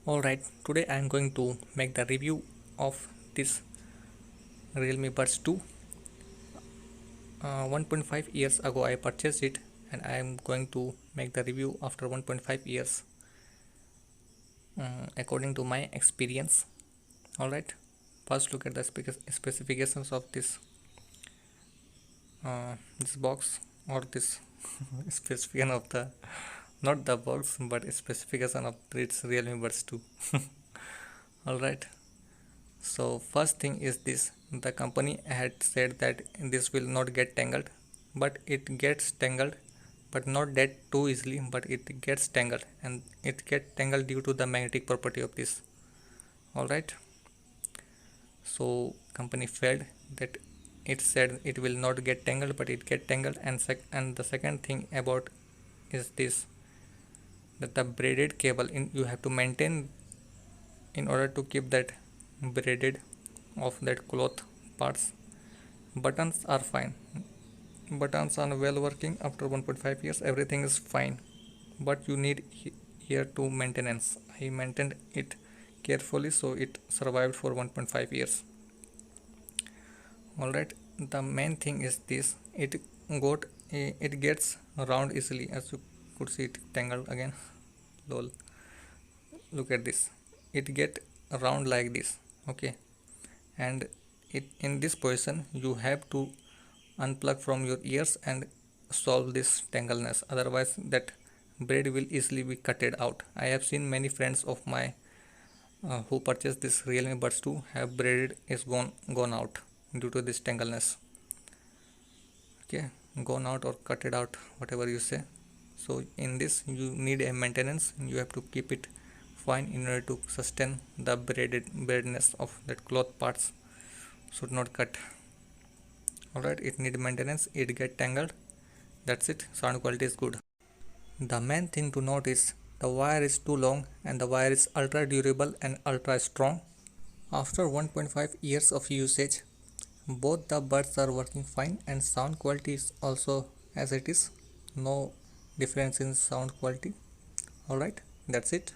Alright, today I am going to make the review of this Realme Buds 2. 1.5 years ago I purchased it and I am going to make the review after 1.5 years according to my experience. Alright, first look at the specifications of this box or this specification of the not the box but specification of its Realme Buds 2. Alright. So first thing is this, the company had said that this will not get tangled, but it gets tangled, but not that too easily, but it gets tangled, and it gets tangled due to the magnetic property of this. Alright, so company failed that it said it will not get tangled, but it get tangled. And the second thing about is this, that the braided cable you have to maintain in order to keep that braided of that cloth parts. Buttons are fine, buttons are well working after 1.5 years, everything is fine, but you need here to maintenance. I maintained it carefully so it survived for 1.5 years. Alright, the main thing is this, it gets round easily, as you could see it tangled again. Lol, look at this, it get round like this. Okay, and it in this position you have to unplug from your ears and solve this tangleness, otherwise that braid will easily be cutted out. I have seen many friends of my who purchased this Realme Buds 2 have braided is gone out due to this tangleness. Okay, gone out or cut it out, whatever you say. So in this you need a maintenance, you have to keep it fine in order to sustain the braidedness of that cloth parts should not cut. Alright, it need maintenance, it get tangled, that's it. Sound quality is good. The main thing to note is the wire is too long and the wire is ultra durable and ultra strong. After 1.5 years of usage, both the buds are working fine and sound quality is also as it is, no difference in sound quality. Alright, that's it.